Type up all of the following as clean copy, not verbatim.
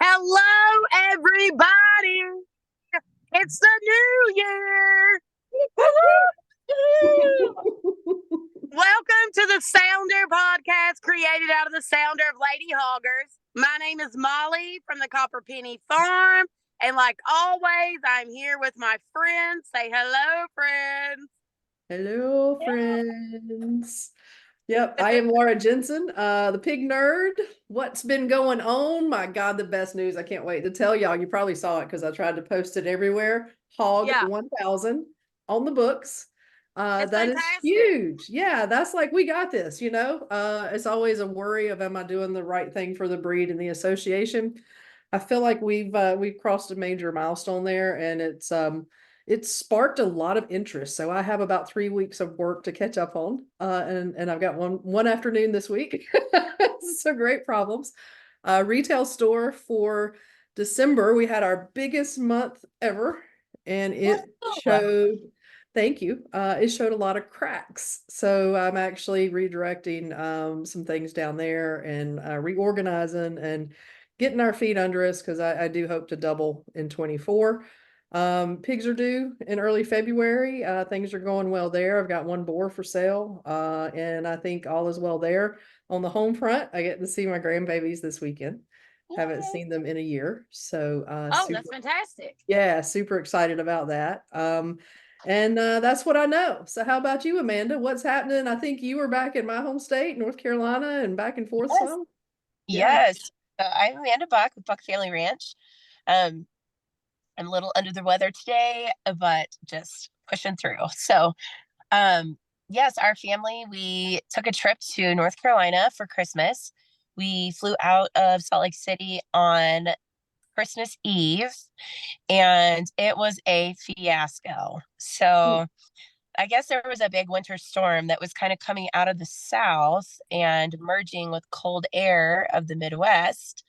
Hello, everybody. It's the new year. Welcome to the Sounder podcast created out of the Sounder of Lady Hoggers. My name is Molly from the Copper Penny Farm. And like always, I'm here with my friends. Say hello, friends. Hello, friends. Yep, I am Laura Jensen, the pig nerd. What's been going on? My God, the best news. I can't wait to tell y'all. You probably saw it because I tried to post it everywhere. Hog Yeah, 1000 on the books. it's That is fantastic. huge. Yeah, that's like we got this. It's always a worry of am I doing the right thing for the breed and the association. I feel like we've crossed a major milestone there, and it's sparked a lot of interest. So I have about 3 weeks of work to catch up on, and I've got one afternoon this week. So great problems. Retail store for December, we had our biggest month ever, and it showed. Thank you. It showed a lot of cracks. So I'm actually redirecting some things down there and reorganizing and getting our feet under us because I do hope to double in 24. Pigs are due in early February. Things are going well there. I've got one boar for sale, and I think all is well there. On the home front, I get to see my grandbabies this weekend. Haven't Yay. seen them in a year, so Oh, that's fantastic. yeah, super excited about that. And that's what I know. So how about you, Amanda? What's happening? I think you were back in my home state, North Carolina, and back and forth Yes, some. Yeah. yes. I'm Amanda Buck with Buck Family Ranch. Um, I'm a little under the weather today, but just pushing through. Um, yes, our family, we took a trip to North Carolina for Christmas. We flew out of Salt Lake City on Christmas Eve, and it was a fiasco. Hmm. So I guess there was a big winter storm that was kind of coming out of the south and merging with cold air of the Midwest.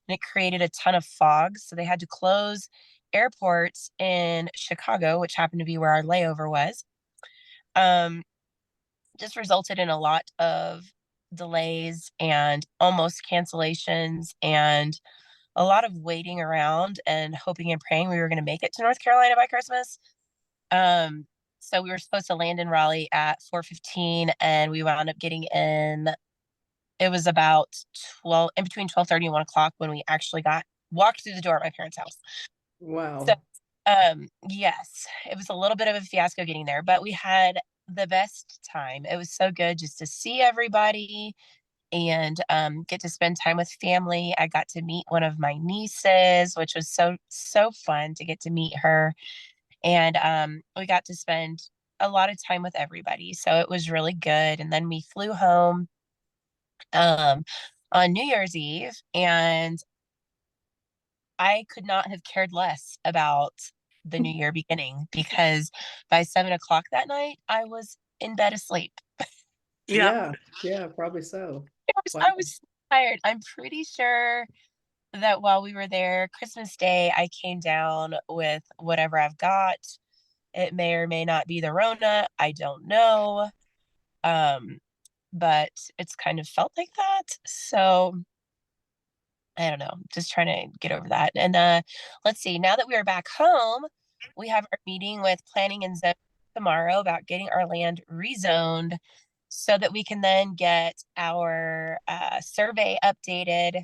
And it created a ton of fog. So they had to close airports in Chicago, which happened to be where our layover was. Um, just resulted in a lot of delays and almost cancellations and a lot of waiting around and hoping and praying we were going to make it to North Carolina by Christmas. Um, so we were supposed to land in Raleigh at 4:15 and we wound up getting in. It was about 12 in between 12:30 and 1 o'clock when we actually got walked through the door at my parents' house. So Wow. yes, it was a little bit of a fiasco getting there, but we had the best time. It was so good just to see everybody and get to spend time with family. I got to meet one of my nieces, which was so fun to get to meet her. And we got to spend a lot of time with everybody. So it was really good. And then we flew home um, on New Year's Eve, and I could not have cared less about the new year beginning because by 7 o'clock that night, I was in bed asleep. Yeah. Yeah, yeah, probably so. Wow. I was tired. I'm pretty sure that while we were there, Christmas Day, I came down with whatever I've got. It may or may not be the Rona. I don't know. Um, but it's kind of felt like that. So I don't know, just trying to get over that. And let's see, now that we are back home, we have our meeting with planning and zoning tomorrow about getting our land rezoned so that we can then get our survey updated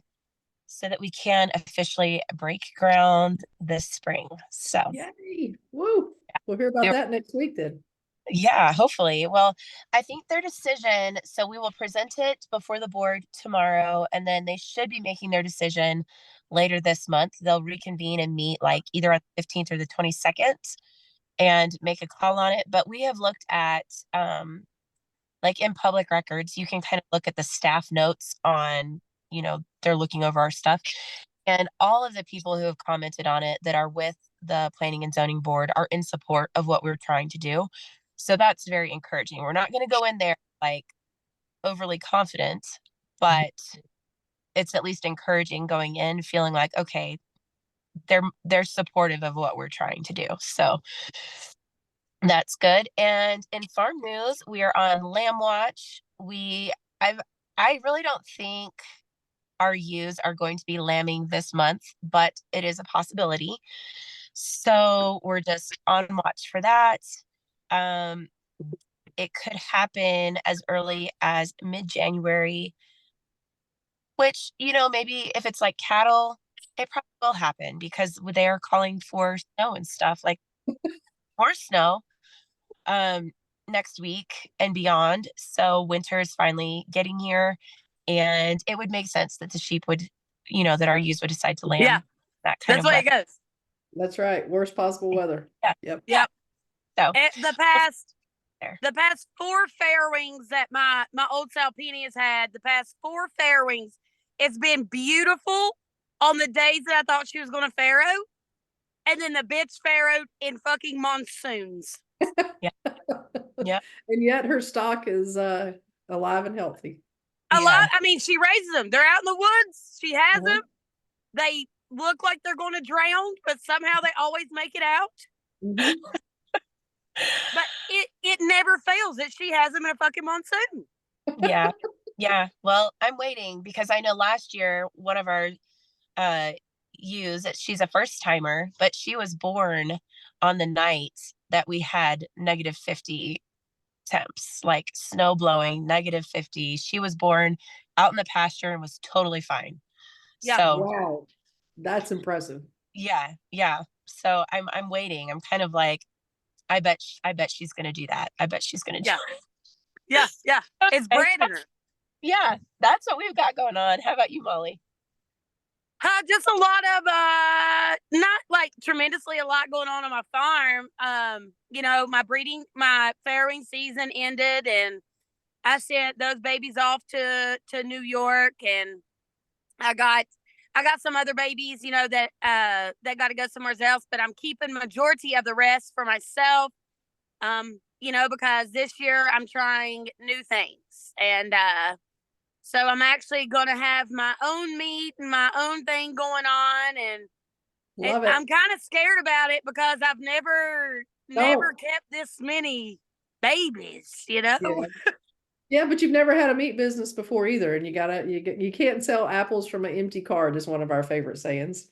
so that we can officially break ground this spring. So Yay. Woo. We'll hear about we that next week then. yeah, hopefully. Well, I think their decision, so we will present it before the board tomorrow, and then they should be making their decision later this month. They'll reconvene and meet like either on the 15th or the 22nd and make a call on it. But we have looked at like in public records, you can kind of look at the staff notes on, they're looking over our stuff. And all of the people who have commented on it that are with the planning and zoning board are in support of what we're trying to do. So that's very encouraging. We're not going to go in there like overly confident, but it's at least encouraging going in feeling like, okay, they're supportive of what we're trying to do. So that's good. And in farm news, we are on lamb watch. I really don't think our ewes are going to be lambing this month, but it is a possibility. So we're just on watch for that. It could happen as early as mid-January, which, maybe if it's like cattle, it probably will happen because they are calling for snow and stuff, like more snow next week and beyond. So winter is finally getting here, and it would make sense that the sheep would, that our ewes would decide to lamb Yeah, that kind that's of the way it weather. goes. That's right. Worst possible weather. Yeah. Yep. Yep. So The past 4 fairwings that my old Salpini has had, the past 4 fairwings, it's been beautiful on the days that I thought she was going to farrow, and then the bitch farrowed in fucking monsoons. yeah. Yeah. And yet her stock is alive and healthy. A lot. I mean, she raises them. They're out in the woods. She has Mhm. them. They look like they're going to drown, but somehow they always make it out. Mhm. But it never fails that she has them in a fucking monsoon. Yeah. Yeah. Well, I'm waiting because I know last year one of our ewes, she's a first timer, but she was born on the night that we had -50 temps, like snow blowing, -50. She was born out in the pasture and was totally fine. Yeah. So Wow. That's impressive. yeah. So I'm waiting. I'm kind of like, I bet she's gonna do that. I bet she's gonna do Yeah. It's Okay. bred in her. Yeah, that's what we've got going on. How about you, Molly? Just a lot of not like tremendously a lot going on my farm. My farrowing season ended, and I sent those babies off to New York, and I got some other babies, that got to go somewhere else, but I'm keeping majority of the rest for myself. Because this year I'm trying new things, and so I'm actually going to have my own meat and my own thing going on, and Love it. I'm kind of scared about it because I've never kept this many babies, Yeah. Yeah, but you've never had a meat business before either, and you can't sell apples from an empty cart is one of our favorite sayings.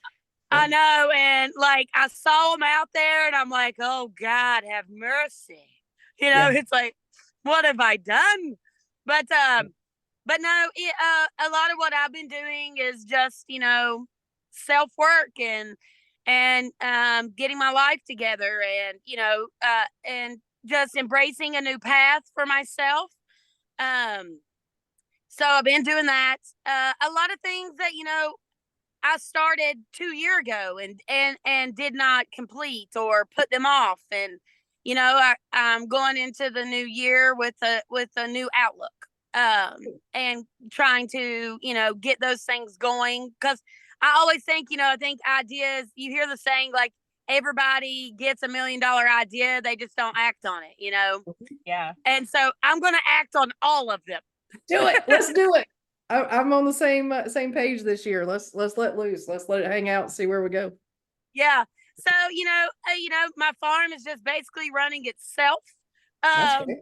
I know, and like I saw them out there, and I'm like, oh God, have mercy. Yeah. It's like, what have I done? But no, a lot of what I've been doing is just self work and getting my life together, and just embracing a new path for myself. So I've been doing that. A lot of things that I started 2 years ago and did not complete or put them off, and I'm going into the new year with a new outlook, and trying to get those things going, because I always think I think ideas, you hear the saying like everybody gets $1 million idea, they just don't act on it. Yeah. And so I'm going to act on all of them. Do it. Let's do it. I'm on the same page this year. Let's let loose. Let's let it hang out and see where we go. Yeah. So my farm is just basically running itself. That's great.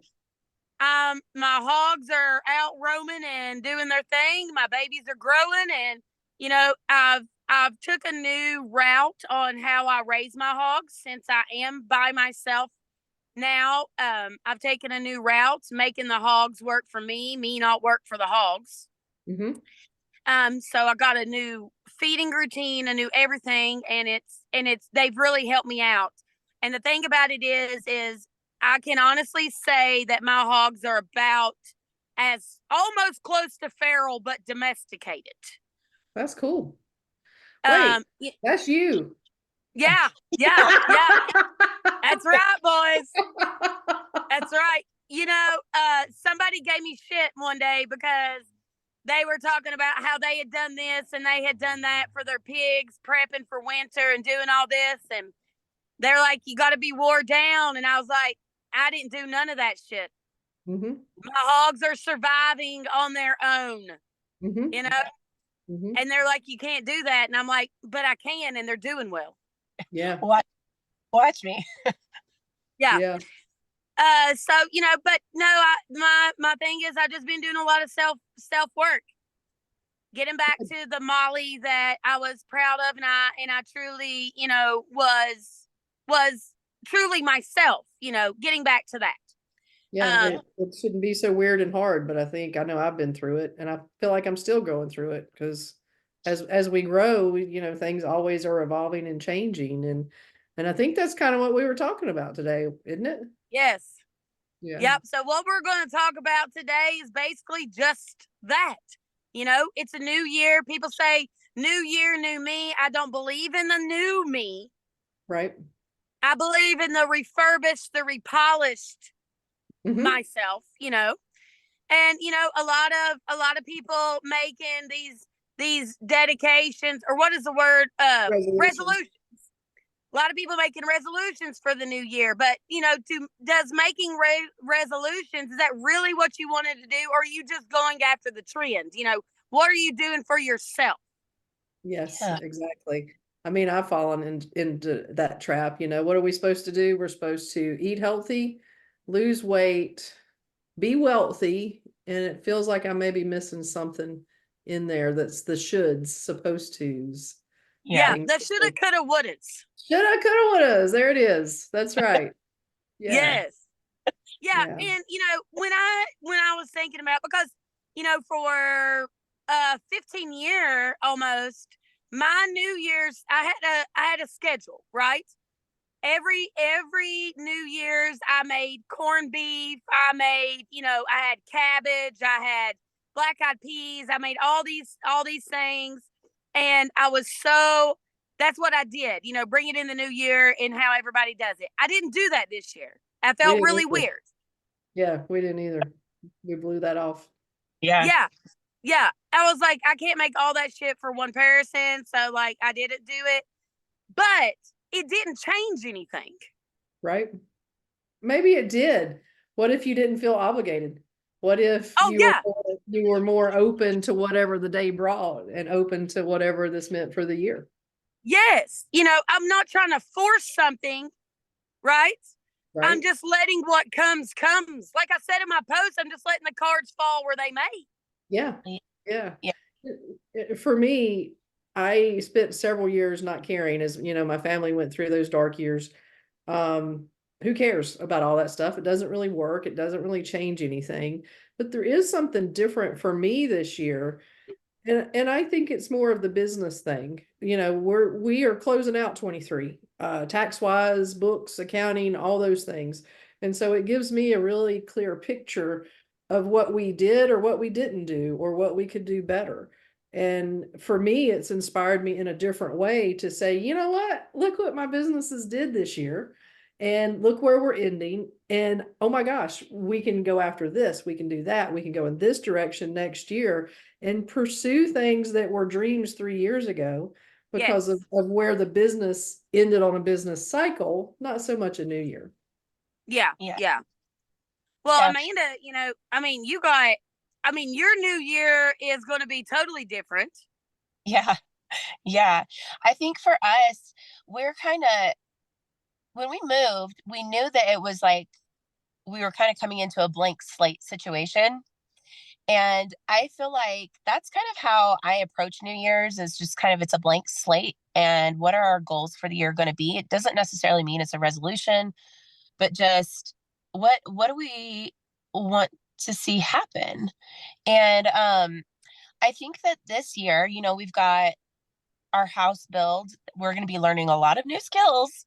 My hogs are out roaming and doing their thing. My babies are growing, and I've took a new route on how I raise my hogs since I am by myself now. I've taken a new route, making the hogs work for me not work for the hogs. Mm-hmm. So I got a new feeding routine, a new everything, and they've really helped me out. And the thing about it is I can honestly say that my hogs are about as almost close to feral but domesticated. That's cool. Wait, that's you. Yeah. That's right, boys. That's right. Somebody gave me shit one day because they were talking about how they had done this and they had done that for their pigs, prepping for winter and doing all this. And they're like, you got to be wore down. And I was like, I didn't do none of that shit. Mm-hmm. My hogs are surviving on their own, Mm-hmm. Mm-hmm. And they're like, you can't do that. And I'm like, but I can. And they're doing well. Yeah. Watch me. Yeah. So, but no, my thing is I just been doing a lot of self work. getting back to the Molly that I was proud of, and I truly, was truly myself. Getting back to that. Yeah, it shouldn't be so weird and hard, but I know I've been through it, and I feel like I'm still going through it because as we grow, things always are evolving and changing, and I think that's kind of what we were talking about today, isn't it? Yes. Yeah. Yep. So what we're going to talk about today is basically just that. It's a new year. People say new year, new me. I don't believe in the new me. Right. I believe in the refurbished, the repolished myself, and a lot of people making these dedications, or what is the word, resolutions. A lot of people making resolutions for the new year, but does making resolutions, is that really what you wanted to do, or are you just going after the trend? What are you doing for yourself? Yes, Yeah. exactly. I mean, I've fallen into that trap. What are we supposed to do? We're supposed to eat healthy, lose weight, be wealthy, and it feels like I may be missing something in there that's the shoulds, supposed tos. Yeah. The shoulda, coulda, wouldas. Shoulda, coulda, wouldas. There it is. That's right. Yeah. Yes. Yeah, Yeah. and when I was thinking about, because for 15 year almost, my New Year's, I had a schedule, right? Every New Year's I made corned beef, I had cabbage, I had black eyed peas, I made all these things, and that's what I did, bring it in the new year and how everybody does it. I didn't do that this year. I We felt didn't really either. weird. Yeah, we didn't either. We blew that off. Yeah. Yeah. Yeah. I was like, I can't make all that shit for one person. So, like, I didn't do it, but it didn't change anything. Right? Maybe it did. What if you didn't feel obligated? What if Oh, yeah. you were more open to whatever the day brought and open to whatever this meant for the year? Yes. I'm not trying to force something, right? Right? I'm just letting what comes. Like I said in my post, I'm just letting the cards fall where they may. Yeah. Yeah. Yeah. For me, I spent several years not caring, as my family went through those dark years. Who cares about all that stuff? It doesn't really work. It doesn't really change anything. But there is something different for me this year. And I think it's more of the business thing. We are closing out 23, tax wise, books, accounting, all those things. And so it gives me a really clear picture of what we did or what we didn't do or what we could do better. And for me, it's inspired me in a different way to say, you know what? Look what my businesses did this year. And look where we're ending. And oh my gosh, we can go after this. We can do that. We can go in this direction next year and pursue things that were dreams 3 years ago because Yes. of where the business ended on a business cycle, not so much a new year. Yeah. Yeah. Yeah. Well, Yeah. Amanda, your new year is going to be totally different. Yeah. Yeah. I think for us, we're kind of, when we moved, we knew that it was like we were kind of coming into a blank slate situation. And I feel like that's kind of how I approach New Year's, is just kind of, it's a blank slate. And what are our goals for the year going to be? It doesn't necessarily mean it's a resolution, but just what do we want to see happen? And I think that this year, we've got our house build. We're going to be learning a lot of new skills,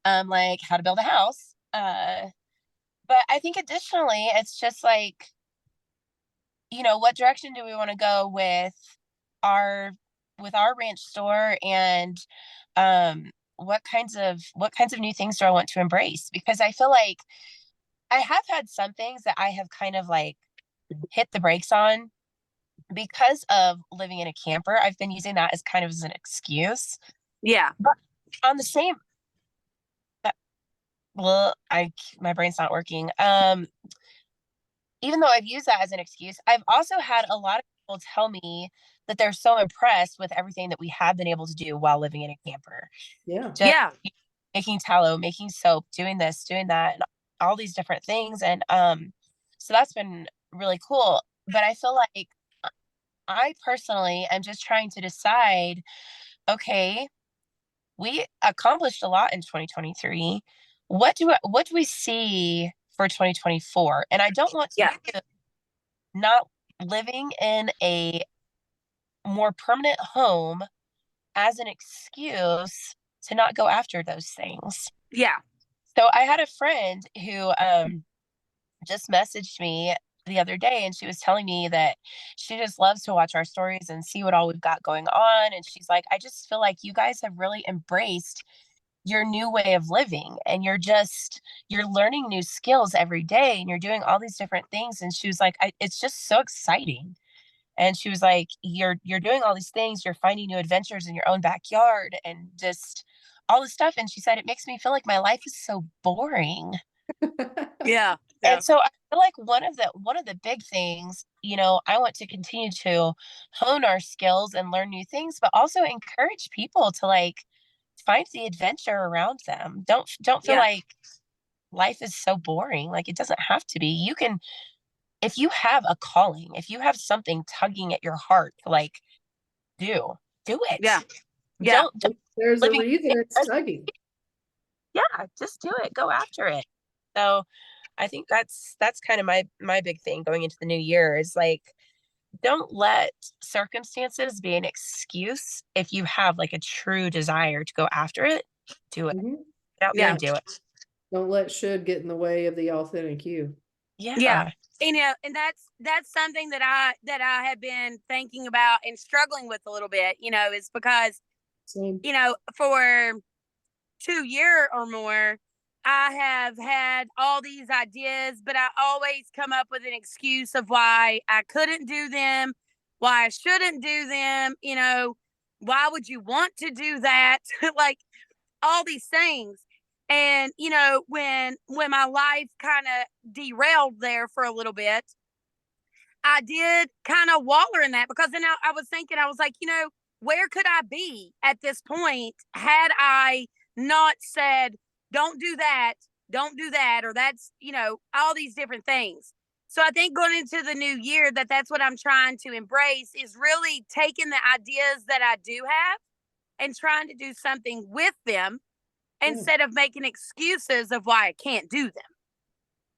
like how to build a house. But I think additionally, it's just like, what direction do we want to go our our ranch store, and what kinds of new things do I want to embrace? Because I feel like I have had some things that I have kind of like hit the brakes on because of living in a camper. I've been using that as kind of as an excuse. Yeah. But on the same, my brain's not working. Even though I've used that as an excuse, I've also had a lot of people tell me that they're so impressed with everything that we have been able to do while living in a camper. Yeah. Just making tallow, making soap, doing this, doing that, and all these different things. And so that's been really cool. But I feel like I personally am just trying to decide, okay, we accomplished a lot in 2023. What do we see for 2024? And I don't want to Yeah. use not living in a more permanent home as an excuse to not go after those things. Yeah. So I had a friend who just messaged me the other day, and she was telling me that she just loves to watch our stories and see what all we've got going on. And she's like, I just feel like you guys have really embraced your new way of living, and you're learning new skills every day, and you're doing all these different things. And she was like, it's just so exciting. And she was like, you're doing all these things, you're finding new adventures in your own backyard and just all this stuff. And she said, it makes me feel like my life is so boring. Yeah. Yeah. And so I feel like one of the big things, I want to continue to hone our skills and learn new things, but also encourage people to like find the adventure around them. Don't feel Yeah. like life is so boring. Like it doesn't have to be. You can, if you have a calling, if you have something tugging at your heart, like do it. Yeah. Yeah. Don't There's a living. reason it's tugging. Yeah, just do it. Go after it. So I think that's kind of my big thing going into the new year is like don't let circumstances be an excuse if you have like a true desire to go after it. Do it. Mhm. Get out there Yeah. and do it. Don't let should get in the way of the authentic you. Yeah. Yeah. And that's something that I have been thinking about and struggling with a little bit, is because, Same. for 2 year or more, I have had all these ideas, but I always come up with an excuse of why I couldn't do them, why I shouldn't do them, why would you want to do that? Like all these things. And when my life kind of derailed there for a little bit, I did kind of waller in that, because then I was thinking, I was like, where could I be at this point had I not said, don't do that, don't do that, or that's, all these different things. So I think going into the new year, that's what I'm trying to embrace, is really taking the ideas that I do have and trying to do something with them Yeah. instead of making excuses of why I can't do them.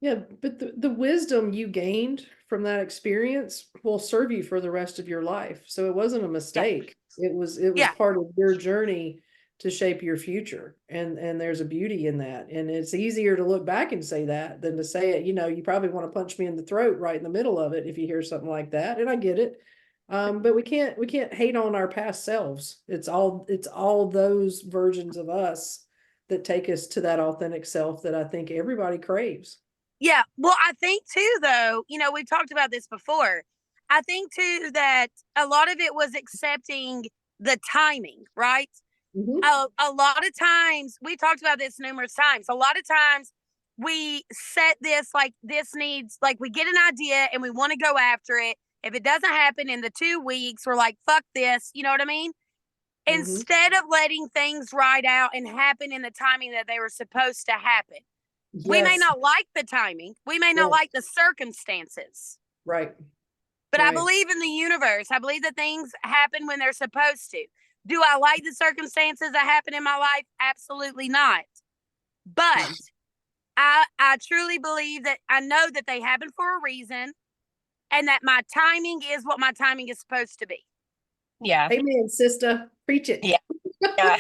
Yeah, but the wisdom you gained from that experience will serve you for the rest of your life. So it wasn't a Yeah. mistake. It was Yeah. part of your journey to shape your future. And there's a beauty in that. And it's easier to look back and say that than to say it. You probably want to punch me in the throat right in the middle of it if you hear something like that. And I get it. But we can't hate on our past selves. It's all those versions of us that take us to that authentic self that I think everybody craves. Yeah. Well, I think too, though, we've talked about this before. I think too that a lot of it was accepting the timing, right? Mhm. A lot of times, we talked about this numerous times. A lot of times we set this, like, this needs, like, we get an idea and we want to go after it. If it doesn't happen in the 2 weeks, we're like, fuck this. You know what I mean? Mhm. Instead of letting things ride out and happen in the timing that they were supposed to happen. We may Yes. not like the timing, we may not Yes. like the circumstances, Right. but I Right. believe in the universe. I believe that things happen when they're supposed to. Do I like the circumstances that happen in my life? Absolutely not. But I truly believe that I know that they happen for a reason, and that my timing is what my timing is supposed to be. Yeah. Amen, sister. Preach it. Yeah. Yeah.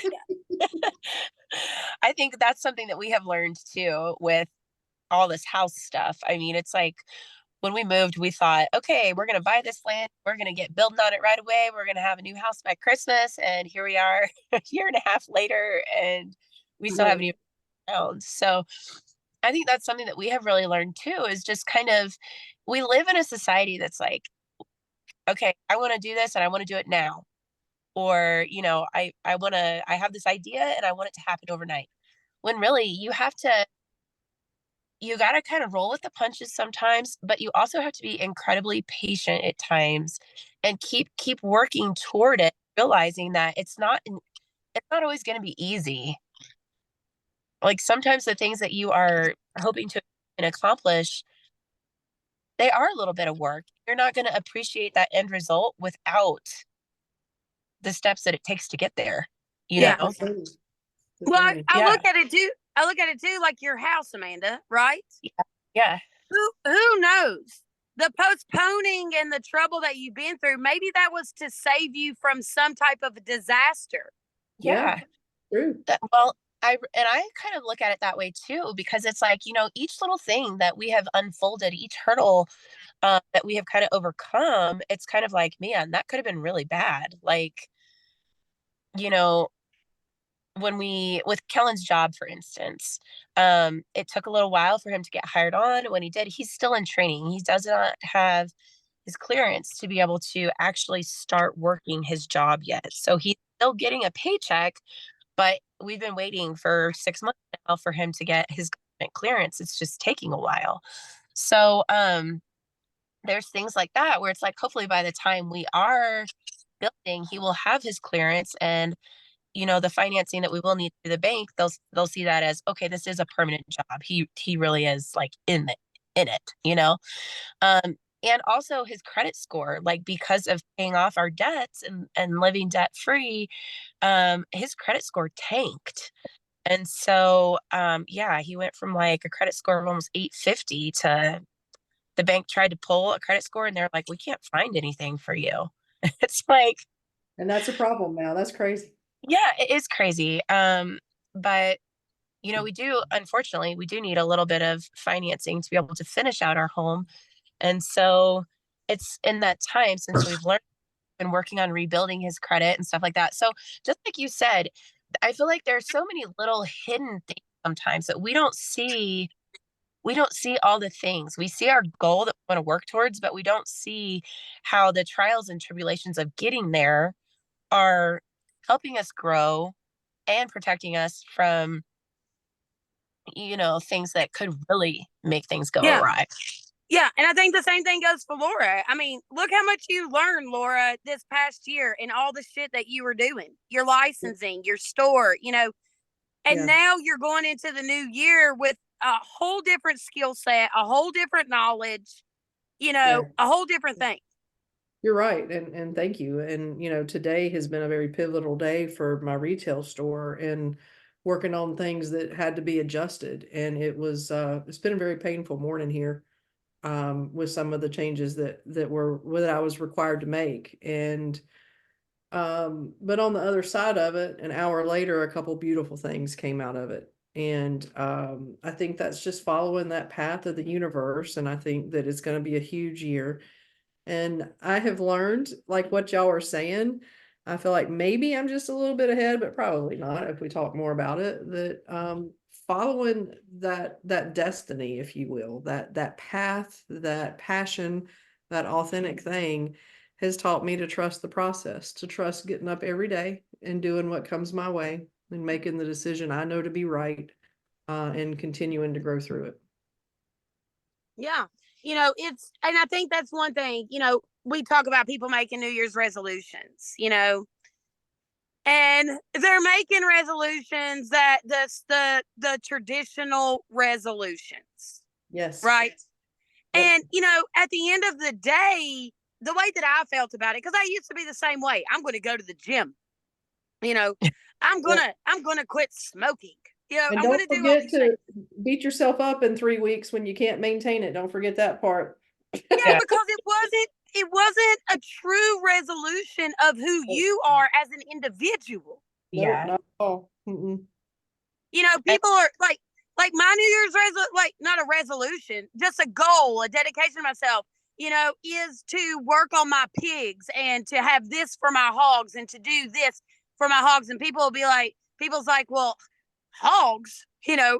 I think that's something that we have learned too with all this house stuff. I mean, it's like when we moved, we thought, okay, we're going to buy this land. We're going to get building on it right away. We're going to have a new house by Christmas. And here we are a year and a half later, and we still haven't Right. even found. So I think that's something that we have really learned too is just kind of, we live in a society that's like, okay, I want to do this and I want to do it now. Or, I have this idea and I want it to happen overnight. When really you got to kind of roll with the punches sometimes, but you also have to be incredibly patient at times and keep working toward it, realizing that it's not always going to be easy. Like sometimes the things that you are hoping to and accomplish they are a little bit of work. You're not going to appreciate that end result without the steps that it takes to get there, you Yeah. know? Well, I Yeah. look at it too. I look at it too, like your house, Amanda, right? Yeah. Who knows? The postponing and the trouble that you've been through, maybe that was to save you from some type of disaster. Yeah. True. Well, I kind of look at it that way too, because it's like, each little thing that we have unfolded, each hurdle that we have kind of overcome, it's kind of like, man, that could have been really bad. Like, you know, with Kellen's job, for instance, it took a little while for him to get hired on. When he did, he's still in training. He does not have his clearance to be able to actually start working his job yet. So he's still getting a paycheck, but we've been waiting for 6 months now for him to get his government clearance. It's just taking a while. So there's things like that where it's like, hopefully by the time we are building, he will have his clearance, and the financing that we will need through the bank, they'll see that as, okay, this is a permanent job. He really is like in it. And also his credit score, like, because of paying off our debts and living debt free, his credit score tanked. And so yeah, he went from like a credit score of almost 850 to, the bank tried to pull a credit score and they're like, we can't find anything for you. It's like, And that's a problem now. That's crazy. yeah, it is crazy. But unfortunately, we do need a little bit of financing to be able to finish out our home. And so it's in that time since we've been working on rebuilding his credit and stuff like that. So just like you said, I feel like there's so many little hidden things sometimes that we don't see. We don't see all the things. We see our goal that we want to work towards, but we don't see how the trials and tribulations of getting there are helping us grow and protecting us from, things that could really make things go Yeah. awry. Yeah. And I think the same thing goes for Laura. I mean, look how much you learned, Laura, this past year and all the shit that you were doing, your licensing, your store, and now you're going into the new year with a whole different skill set, a whole different knowledge, a whole different thing. You're right. And thank you. And, today has been a very pivotal day for my retail store and working on things that had to be adjusted. And it's been a very painful morning here, with some of the changes that I was required to make. And, but on the other side of it, an hour later, a couple beautiful things came out of it. And, I think that's just following that path of the universe. And I think that it's going to be a huge year. And I have learned, like what y'all are saying, I feel like maybe I'm just a little bit ahead, but probably not if we talk more about it, that following that destiny, if you will, that path, that passion, that authentic thing has taught me to trust the process, to trust getting up every day and doing what comes my way and making the decision I know to be right, and continuing to grow through it. Yeah. And I think that's one thing, we talk about people making New Year's resolutions, and they're making resolutions that the traditional resolutions. Yes. Right. Yep. And, at the end of the day, the way that I felt about it, because I used to be the same way. I'm going to go to the gym. I'm gonna quit smoking. And I'm don't gonna do all forget these to things. beat yourself up in 3 weeks when you can't maintain it. Don't forget that part. Yeah, Yeah. because it wasn't a true resolution of who you are as an individual. Nope, Yeah. not at all. Mm-mm. People are like my New Year's like not a resolution, just a goal, a dedication to myself, is to work on my pigs and to have this for my hogs and to do this for my hogs. And people's like, well, hogs,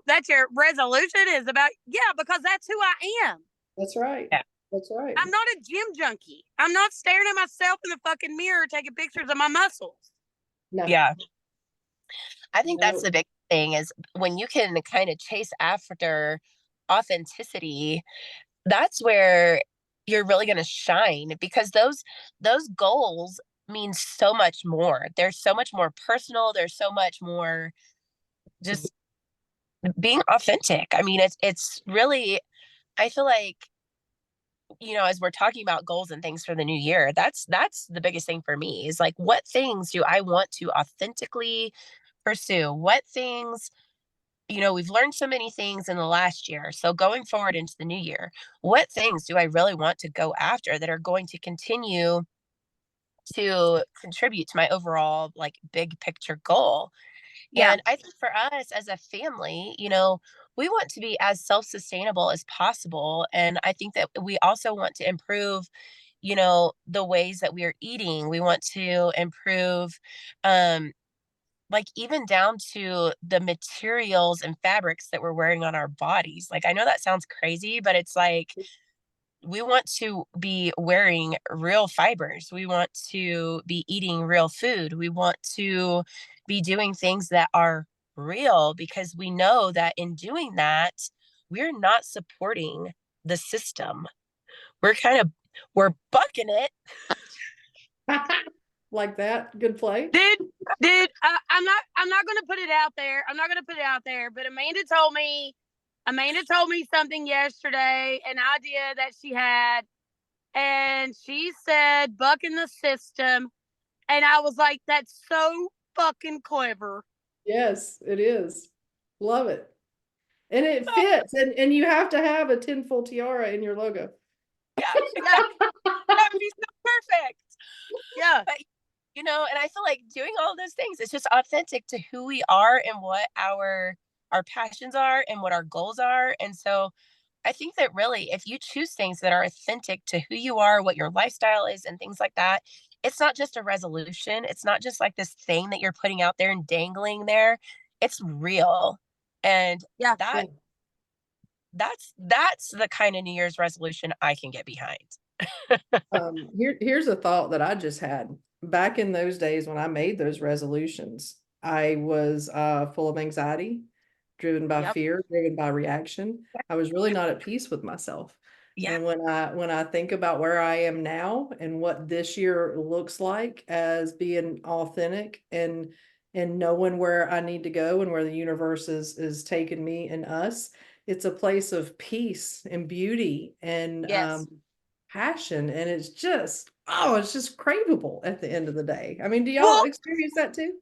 that's your resolution is about, yeah, because that's who I am. That's right. Yeah. That's right. I'm not a gym junkie. I'm not staring at myself in the fucking mirror taking pictures of my muscles. No. Yeah. I think that's No. the big thing, is when you can kind of chase after authenticity, that's where you're really going to shine, because those goals mean so much more. They're so much more personal. They're so much more just being authentic. I mean, it's really, I feel like as we're talking about goals and things for the new year, that's the biggest thing for me is like, what things do I want to authentically pursue? What things, we've learned so many things in the last year. So going forward into the new year, what things do I really want to go after that are going to continue to contribute to my overall like big picture goal? Yeah. And I think for us as a family, we want to be as self-sustainable as possible. And I think that we also want to improve, the ways that we are eating. We want to improve, like even down to the materials and fabrics that we're wearing on our bodies. Like I know that sounds crazy, but it's like we want to be wearing real fibers. We want to be eating real food. We want to be doing things that are real because we know that in doing that, we're not supporting the system. We're bucking it. Like that. Good play. Dude, I'm not gonna put it out there. I'm not gonna put it out there, but Amanda told me something yesterday, an idea that she had, and she said bucking the system. And I was like, that's so fucking clever. Yes, it is. Love it. And it fits. And you have to have a tinfoil tiara in your logo. Yeah, that would be so perfect. Yeah. But and I feel like doing all of those things, it's just authentic to who we are and what our passions are and what our goals are. And so I think that really, if you choose things that are authentic to who you are, what your lifestyle is, and things like that, it's not just a resolution. It's not just like this thing that you're putting out there and dangling there. It's real. And Yeah. that's the kind of New Year's resolution I can get behind. Here's a thought that I just had. Back in those days when I made those resolutions, I was full of anxiety, driven by Yep. fear, driven by reaction. I was really not at peace with myself. Yeah. And when I think about where I am now and what this year looks like as being authentic and knowing where I need to go and where the universe is taking me and us, it's a place of peace and beauty and Yes. passion. And it's just craveable at the end of the day. I mean, do y'all Well, experience that too?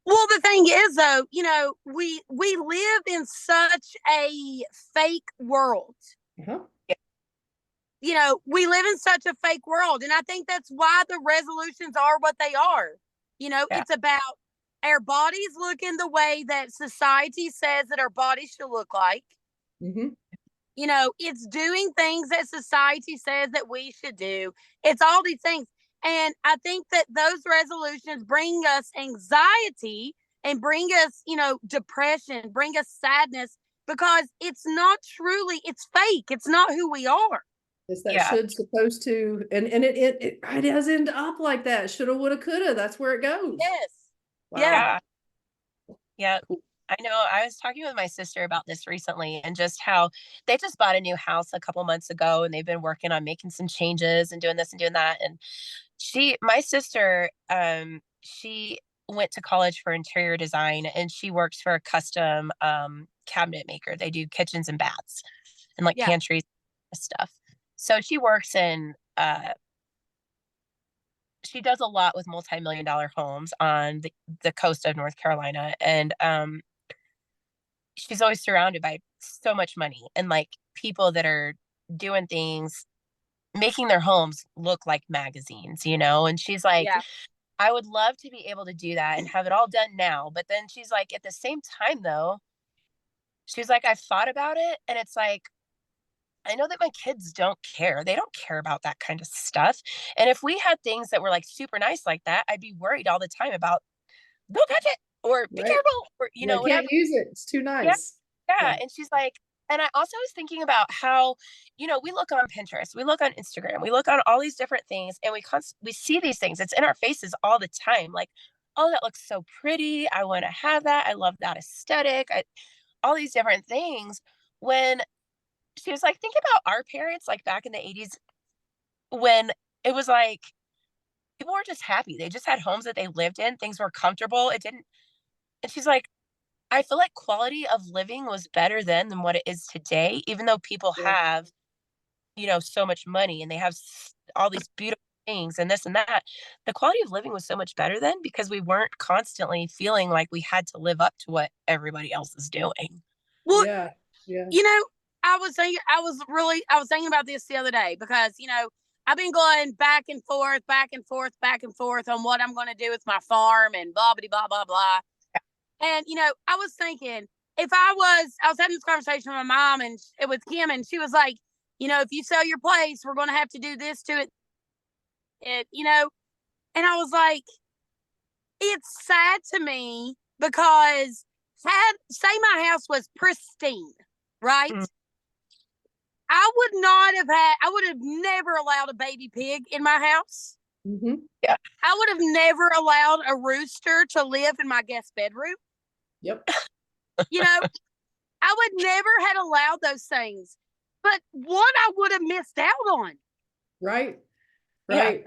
well, the thing is though, we live in such a fake world. Uh-huh. We live in such a fake world. And I think that's why the resolutions are what they are. Yeah. It's about our bodies looking the way that society says that our bodies should look like. Mm-hmm. It's doing things that society says that we should do. It's all these things. And I think that those resolutions bring us anxiety and bring us, depression, bring us sadness because it's not truly, it's fake. It's not who we are. It's that Yeah. should supposed to, and it does end up like that. Shoulda, woulda, coulda. That's where it goes. Yes. Wow. Yeah. Yeah. I know. I was talking with my sister about this recently and just how they just bought a new house a couple months ago and they've been working on making some changes and doing this and doing that. And my sister, she went to college for interior design and she works for a custom cabinet maker. They do kitchens and baths and like pantries and stuff. So she works in she does a lot with multi-million-dollar homes on the coast of North Carolina. And she's always surrounded by so much money and like people that are doing things, making their homes look like magazines, and she's like, I would love to be able to do that and have it all done now. But then she's like, at the same time though, she's like, I've thought about it and it's like, I know that my kids don't care. They don't care about that kind of stuff. And if we had things that were like super nice like that, I'd be worried all the time about don't touch it or be careful or whatever. Can't use it. It's too nice. Yeah. And she's like, and I also was thinking about how, we look on Pinterest, we look on Instagram, we look on all these different things and we see these things. It's in our faces all the time. Like, oh, that looks so pretty. I want to have that. I love that aesthetic. All these different things. When she was like, think about our parents, like back in the 80s, when it was like, people were just happy. They just had homes that they lived in. Things were comfortable. And she's like, I feel like quality of living was better then than what it is today, even though people have you know, so much money and they have all these beautiful things and this and that. The quality of living was so much better then because we weren't constantly feeling like we had to live up to what everybody else is doing. Well, Yeah. Yeah. you know, I was thinking about this the other day because, I've been going back and forth, back and forth, back and forth on what I'm going to do with my farm and blah, blah, blah, blah, blah. And, I was thinking I was having this conversation with my mom and it was Kim, and she was like, if you sell your place, we're going to have to do this to it, and I was like, it's sad to me because say my house was pristine, right? Mm. I would have never allowed a baby pig in my house. Mm-hmm. Yeah. I would have never allowed a rooster to live in my guest bedroom. Yep. I would never had allowed those things. But what I would have missed out on. Right. Yeah. Right.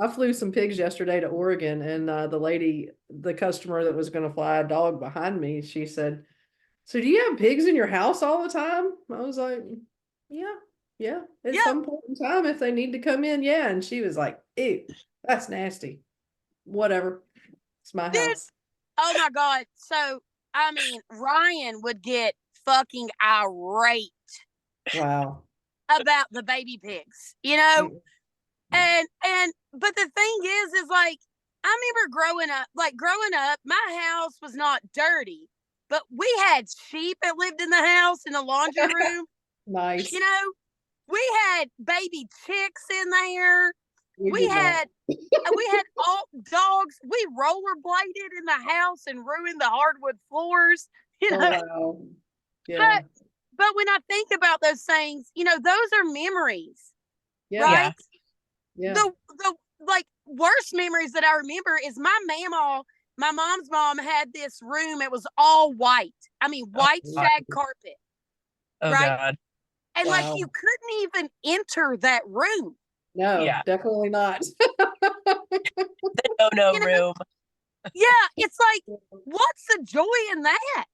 I flew some pigs yesterday to Oregon, and the customer that was going to fly a dog behind me, she said, "So do you have pigs in your house all the time?" I was like, yeah. At some point in time, if they need to come in, yeah. And she was like, "Ew, that's nasty." Whatever. It's my house. Oh my God. So, I mean, Ryan would get fucking irate. Wow. About the baby pigs, And but the thing is like, I remember growing up, my house was not dirty, but we had sheep that lived in the house in the laundry room. Nice. We had baby chicks in there. We had all dogs. We rollerbladed in the house and ruined the hardwood floors. Oh, wow. Yeah. But when I think about those things, those are memories, Yeah. right? Yeah. The like worst memories that I remember is my mom's mom had this room. It was all white. I mean, white shag carpet. Oh right? God. And like you couldn't even enter that room. No, Yeah. definitely not. The no room. Yeah, it's like, what's the joy in that?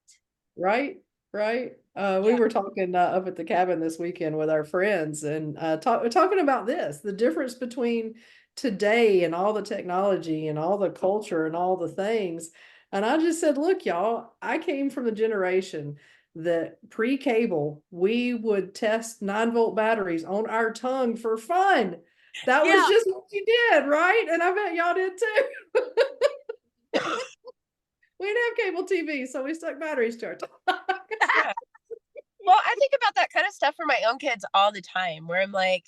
Right. We were talking up at the cabin this weekend with our friends and talking about the difference between today and all the technology and all the culture and all the things. And I just said, look, y'all, I came from the generation that pre-cable, we would test 9-volt batteries on our tongue for fun. That was just what you did, right? And I bet y'all did too. We didn't have cable TV, so we stuck batteries to our tongue. Yeah. Well, I think about that kind of stuff for my own kids all the time, where I'm like,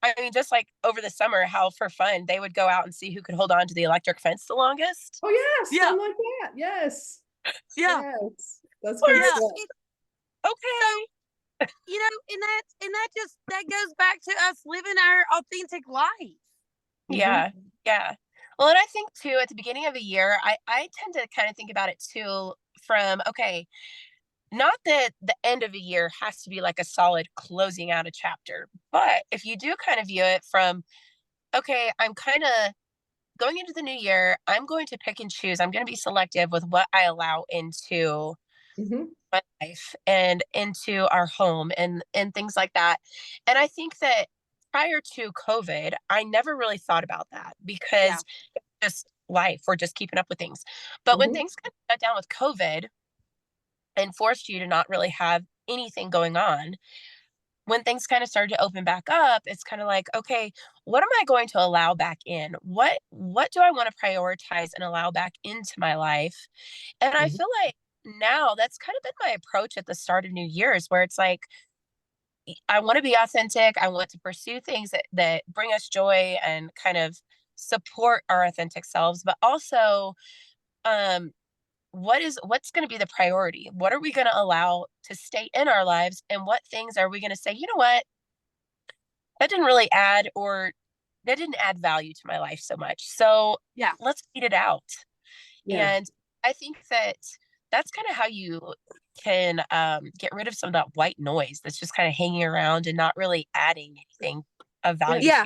I mean, just like over the summer, how for fun they would go out and see who could hold on to the electric fence the longest. Oh yes, something like that. Yes. Yeah. Yes. That's good stuff. Okay. And that goes back to us living our authentic life. Yeah. Yeah. Well, and I think too, at the beginning of a year, I tend to kind of think about it too from, okay, not that the end of a year has to be like a solid closing out a chapter, but if you do kind of view it from, okay, I'm kind of going into the new year, I'm going to pick and choose. I'm going to be selective with what I allow into my life and into our home and things like that. And I think that prior to COVID, I never really thought about that because just life, we're just keeping up with things. But when things got shut down with COVID and forced you to not really have anything going on, when things kind of started to open back up, it's kind of like, okay, what am I going to allow back in? What do I want to prioritize and allow back into my life? And I feel like now that's kind of been my approach at the start of New Year's, where it's like, I want to be authentic. I want to pursue things that bring us joy and kind of support our authentic selves, but also what's going to be the priority? What are we going to allow to stay in our lives? And what things are we going to say, you know what? That didn't really add, or that didn't add value to my life so much. So let's weed it out. Yeah. And I think that that's kind of how you can get rid of some of that white noise that's just kind of hanging around and not really adding anything of value to your.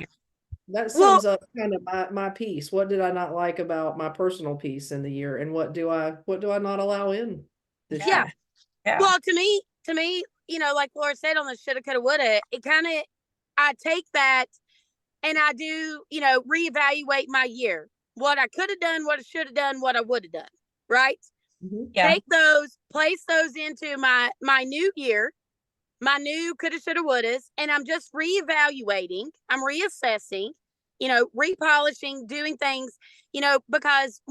That sums up kind of my piece. What did I not like about my personal piece in the year, and what do I not allow in this year? Yeah. Well, to me, like Laura said on the shoulda, coulda, woulda, it kind of, I take that and I do, reevaluate my year, what I could have done, what I should have done, what I would have done. Right. Yeah. Take those, place those into my new year, my new coulda, shoulda, wouldas, and I'm just reevaluating. I'm reassessing, repolishing, doing things, because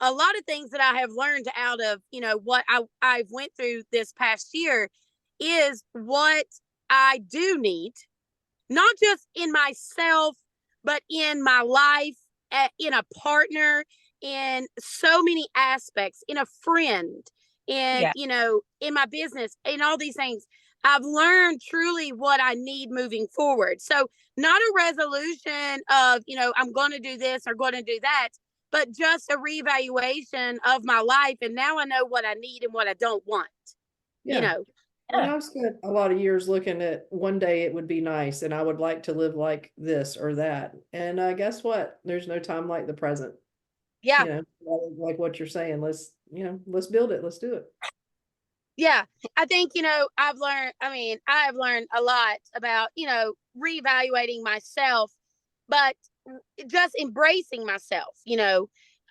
a lot of things that I have learned out of, what I've went through this past year is what I do need, not just in myself, but in my life, in a partner, in so many aspects, in a friend, in, in my business, in all these things. I've learned truly what I need moving forward. So, not a resolution of, I'm going to do this or going to do that, but just a reevaluation of my life. And now I know what I need and what I don't want, Yeah. And I've spent a lot of years looking at one day it would be nice and I would like to live like this or that. And guess what? There's no time like the present. Yeah. Like what you're saying. Let's build it. Let's do it. Yeah. I think, I have learned a lot about, reevaluating myself, but just embracing myself.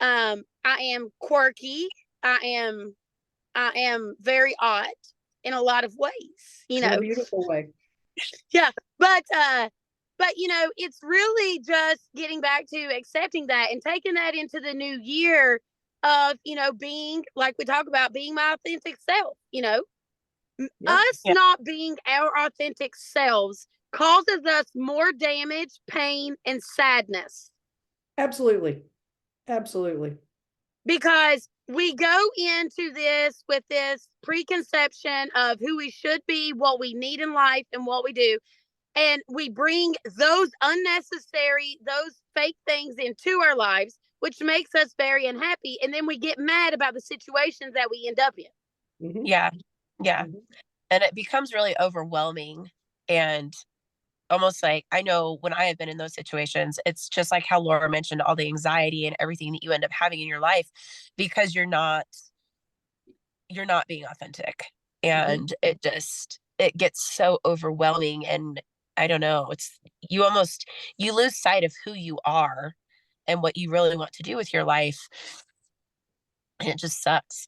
I am quirky. I am very odd in a lot of ways, In a beautiful way. Yeah. But it's really just getting back to accepting that and taking that into the new year of, being, like we talk about, being my authentic self, us not being our authentic selves causes us more damage, pain, and sadness. Absolutely. Absolutely. Because we go into this with this preconception of who we should be, what we need in life, and what we do. And we bring those those fake things into our lives, which makes us very unhappy. And then we get mad about the situations that we end up in. Mm-hmm. Yeah. Yeah. Mm-hmm. And it becomes really overwhelming and almost like, I know when I have been in those situations, it's just like how Laura mentioned, all the anxiety and everything that you end up having in your life because you're not being authentic. And it gets so overwhelming. And I don't know, you lose sight of who you are and what you really want to do with your life. And it just sucks.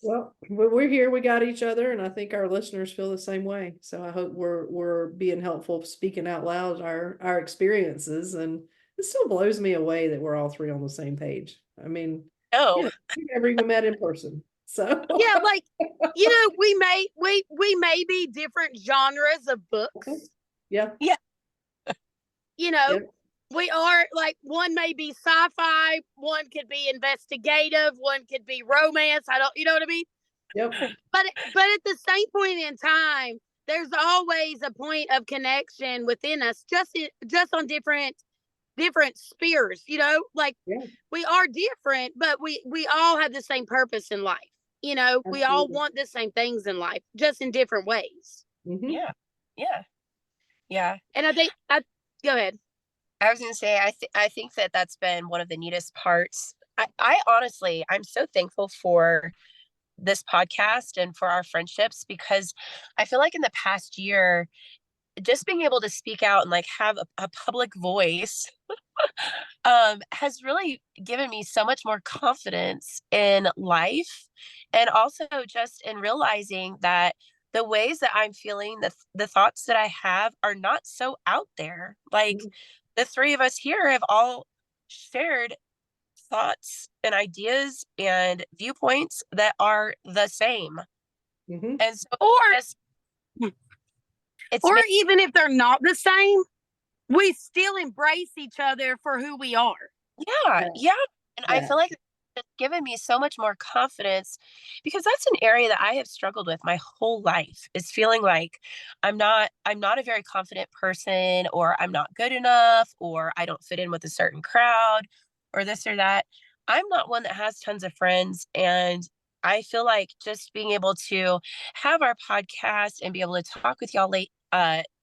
Well, we're here. We got each other, and I think our listeners feel the same way. So I hope we're being helpful, speaking out loud our experiences, and it still blows me away that we're all three on the same page. I mean, we've never even met in person. So yeah, like we may be different genres of books. Yeah. We are like, one may be sci-fi, one could be investigative, one could be romance. You know what I mean? Yep. But at the same point in time, there's always a point of connection within us, just on different spheres. We are different, but we all have the same purpose in life. Absolutely. We all want the same things in life, just in different ways. Mm-hmm. Yeah. And I think go ahead. I was going to say, I think that's been one of the neatest parts. I honestly, I'm so thankful for this podcast and for our friendships, because I feel like in the past year, just being able to speak out and like have a public voice has really given me so much more confidence in life. And also just in realizing that the ways that I'm feeling, the thoughts that I have are not so out there. Like, the three of us here have all shared thoughts and ideas and viewpoints that are the same. Mm-hmm. And so even if they're not the same, we still embrace each other for who we are. Yeah. And I feel like it's given me so much more confidence, because that's an area that I have struggled with my whole life, is feeling like I'm not a very confident person, or I'm not good enough, or I don't fit in with a certain crowd, or this or that. I'm not one that has tons of friends, and I feel like just being able to have our podcast and be able to talk with y'all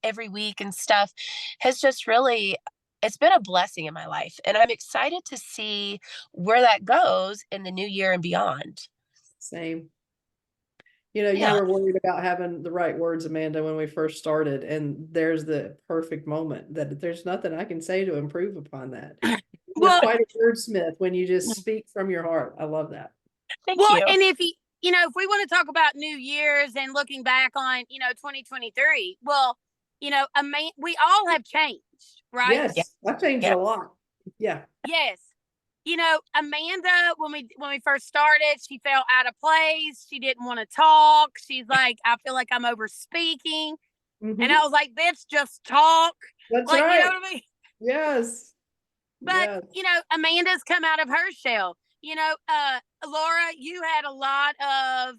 every week and stuff has just really, it's been a blessing in my life. And I'm excited to see where that goes in the new year and beyond. Same. You know, you Yeah. were worried about having the right words, Amanda, when we first started, and there's the perfect moment that there's nothing I can say to improve upon that. You're Well, quite a wordsmith when you just speak from your heart. I love that. Thank well, you. and if if we want to talk about New Year's and looking back on, 2023, well, we all have changed, right? Yeah. Yes, I've changed Yeah. a lot. Yeah. Yes. Amanda, when we first started, she felt out of place. She didn't want to talk. She's like, I feel like I'm over speaking. And I Mhm. was like, bitch, just talk. That's Like, you know right. what I mean? Yes. But, Yes. Amanda's come out of her shell. Laura, you had a lot of,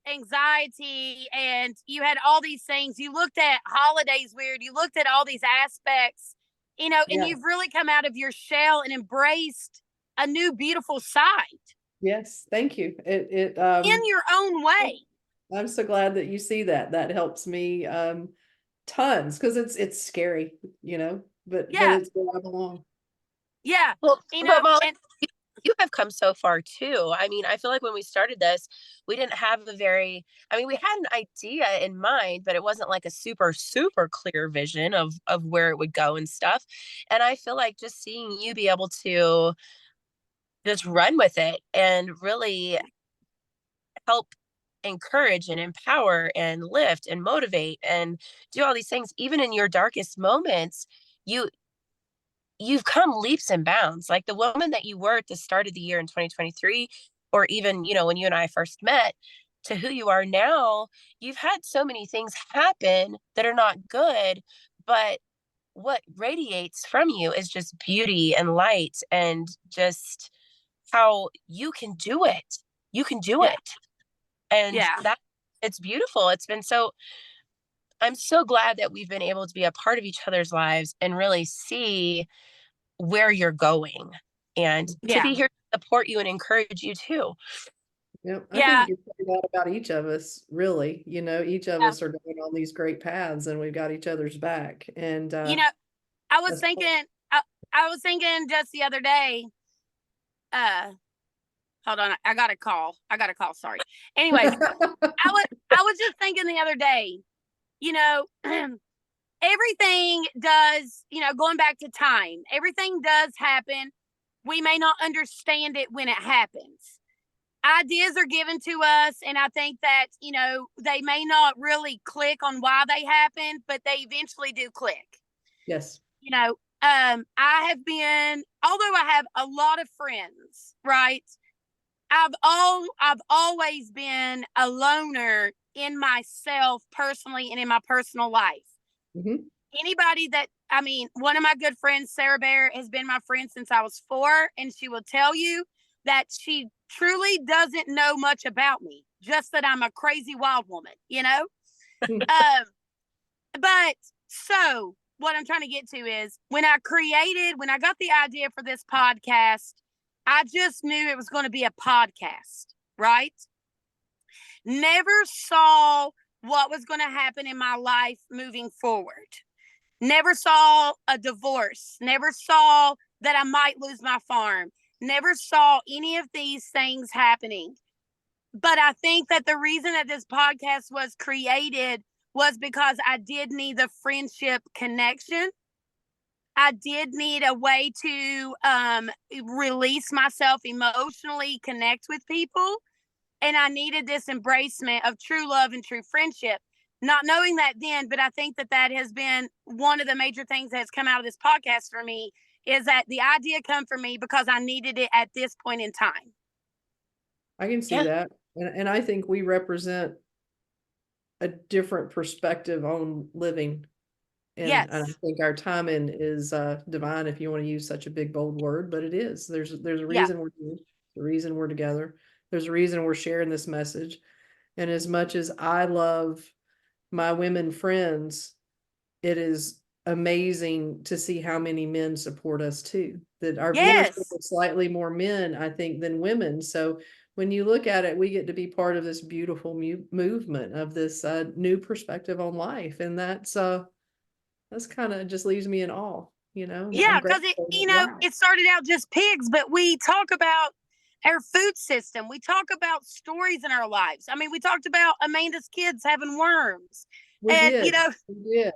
anxiety, and you had all these things. You looked at holidays weird. You looked at all these aspects, and Yeah. you've really come out of your shell and embraced a new beautiful side Yes. Thank you. in your own way. I'm so glad that you see that. That helps me tons because it's scary, but Yeah. it's where I belong. Yeah. Well, but Molly, And you have come so far too. I mean, I feel like when we started this, we didn't have we had an idea in mind, but it wasn't like a super, super clear vision of where it would go and stuff. And I feel like just seeing you be able to just run with it and really help encourage and empower and lift and motivate and do all these things, even in your darkest moments, you you've come leaps and bounds. Like the woman that you were at the start of the year in 2023, or even, when you and I first met, to who you are now, you've had so many things happen that are not good, but what radiates from you is just beauty and light and just how you can do it. You can do yeah, it. And yeah, that it's beautiful. I'm so glad that we've been able to be a part of each other's lives and really see where you're going and to yeah, be here to support you and encourage you too. Yep. I think yeah, you can say that about each of us, really. Each of yeah. us are going on these great paths and we've got each other's back. And You know, I was that's thinking, I was thinking just the other day, uh, hold on, I got a call. Sorry. Anyways, I was just thinking the other day, you know, everything does, going back to time, everything does happen. We may not understand it when it happens. Ideas are given to us, and I think that, they may not really click on why they happen, but they eventually do click. yes. I have been, although I have a lot of friends, right? I've always been a loner in myself personally and in my personal life. Hmm. Anybody that, one of my good friends, Sarah Bear, has been my friend since I was 4, and she will tell you that she truly doesn't know much about me, just that I'm a crazy wild woman. But so what I'm trying to get to is when I got the idea for this podcast, I just knew it was going to be a podcast, right? Never saw what was going to happen in my life moving forward. Never saw a divorce. Never saw that I might lose my farm. Never saw any of these things happening. But I think that the reason that this podcast was created was because I did need the friendship connection. I did need a way to release myself emotionally, connect with people. And I needed this embracement of true love and true friendship. Not knowing that then, but I think that that has been one of the major things that has come out of this podcast for me, is that the idea come from me because I needed it at this point in time. I can see Yeah. that. And I think we represent a different perspective on living. And I Yes. think our timing is divine, if you want to use such a big bold word, but it is. There's a Yeah. reason we're here, the reason we're together. There's a reason we're sharing this message. And as much as I love my women friends, it is amazing to see how many men support us too. That our viewership Yes. is slightly more men, I think, than women. So when you look at it, we get to be part of this beautiful movement of this new perspective on life, and that's kind of just leaves me in awe. I'm Yeah, because grateful. Wow. it started out just pigs, but we talk about our food system. We talk about stories in our lives. I mean, we talked about Amanda's kids having worms. We And, did. We did.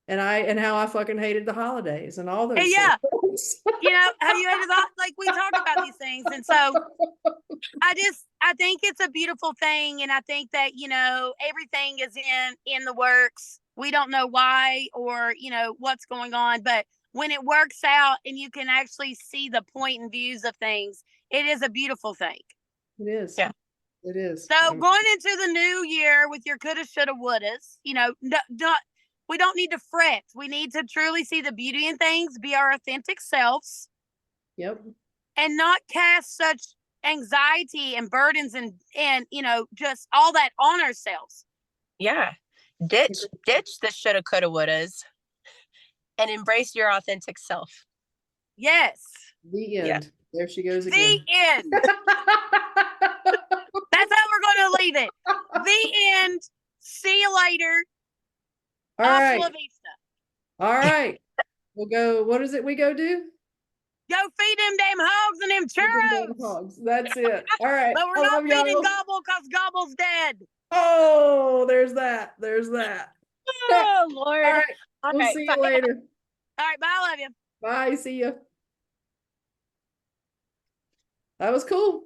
And how I fucking hated the holidays and all those yeah, things. how you hated that. Like, we talk about these things. And so I think it's a beautiful thing. And I think that, everything is in the works. We don't know why or, what's going on, but when it works out and you can actually see the point and views of things, it is a beautiful thing. It is. Yeah. It is. So going into the new year with your coulda, shoulda, wouldas, we don't need to fret. We need to truly see the beauty in things, be our authentic selves. Yep. And not cast such anxiety and burdens and just all that on ourselves. Yeah. Ditch the shoulda, coulda, wouldas and embrace your authentic self. Yes. The end. Yeah. There she goes again. The end. That's how we're going to leave it. The end. See you later. All right. La vista. All right. We'll go. What is it we go do? Go feed them damn hogs and them churros. Hogs. That's it. All right. But we're not feeding Gobble because Gobble's dead. Oh, there's that. There's that. Oh, Lord. All right. We'll see you later. All right. Bye. I love you. Bye. See you. That was cool.